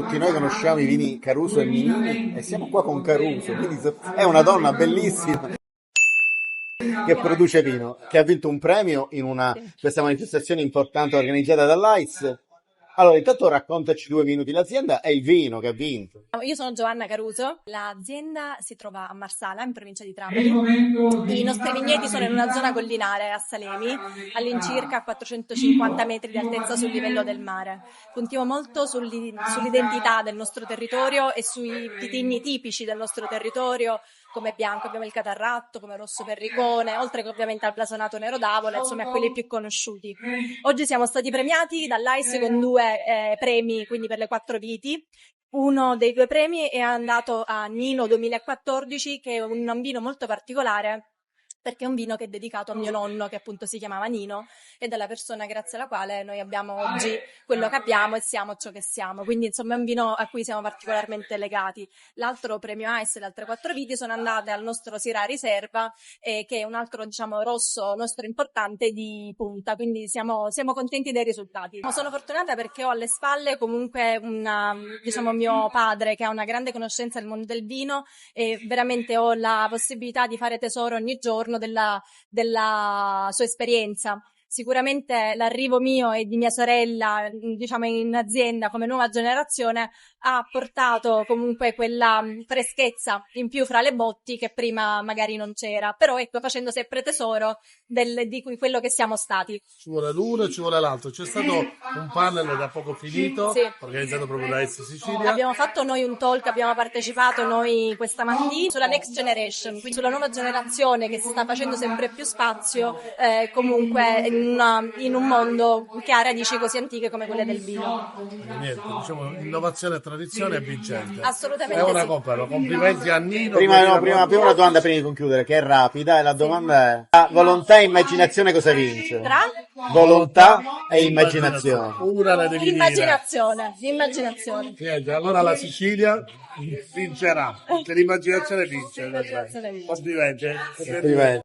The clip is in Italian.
Tutti noi conosciamo i vini Caruso e Minini e siamo qua con Caruso, quindi è una donna bellissima che produce vino, che ha vinto un premio in Sì. questa manifestazione importante organizzata dall'AIS. Allora, intanto raccontaci 2 minuti l'azienda e il vino che ha vinto. Io sono Giovanna Caruso, l'azienda si trova a Marsala, in provincia di Trapani. I nostri vigneti sono in una zona collinare a Salemi, all'incirca a 450 metri di altezza sul livello del mare. Puntiamo molto sull'identità del nostro territorio e sui vitigni tipici del nostro territorio. Come bianco abbiamo il Catarratto, come rosso Perricone, oltre che ovviamente al blasonato Nero d'Avola, insomma a quelli più conosciuti. Oggi siamo stati premiati dall'AIS con 2 premi, quindi per le 4 viti. Uno dei 2 premi è andato a Nino 2014, che è un vino molto particolare, perché è un vino che è dedicato a mio nonno, che appunto si chiamava Nino, ed è la persona grazie alla quale noi abbiamo oggi quello che abbiamo e siamo ciò che siamo. Quindi insomma è un vino a cui siamo particolarmente legati. L'altro premio AIS e le altre 4 viti sono andate al nostro Syrah Riserva, che è un altro, diciamo, rosso nostro importante di punta, quindi siamo contenti dei risultati. Sono fortunata perché ho alle spalle comunque diciamo, mio padre che ha una grande conoscenza del mondo del vino e veramente ho la possibilità di fare tesoro ogni giorno della sua esperienza. Sicuramente l'arrivo mio e di mia sorella, diciamo, in azienda come nuova generazione ha portato comunque quella freschezza in più fra le botti che prima magari non c'era, però ecco, facendo sempre tesoro di quello che siamo stati. Ci vuole l'uno e ci vuole l'altro. C'è stato un panel da poco finito, Sì. organizzato proprio da S Sicilia. Abbiamo fatto noi un talk, abbiamo partecipato noi questa mattina sulla next generation, quindi sulla nuova generazione che si sta facendo sempre più spazio, comunque in un mondo che ha radici così antiche come quelle del vino. Niente, diciamo, innovazione e tradizione è vincente. Assolutamente È una sì. conferma. Complimenti a Nino. Prima una domanda prima di concludere, che è rapida, e la domanda è: volontà e immaginazione cosa vince? Tra Volontà e immaginazione. Una la devi dire. immaginazione. Niente, allora la Sicilia vincerà, perché l'immaginazione vince. L'immaginazione vince. Complimenti. Complimenti.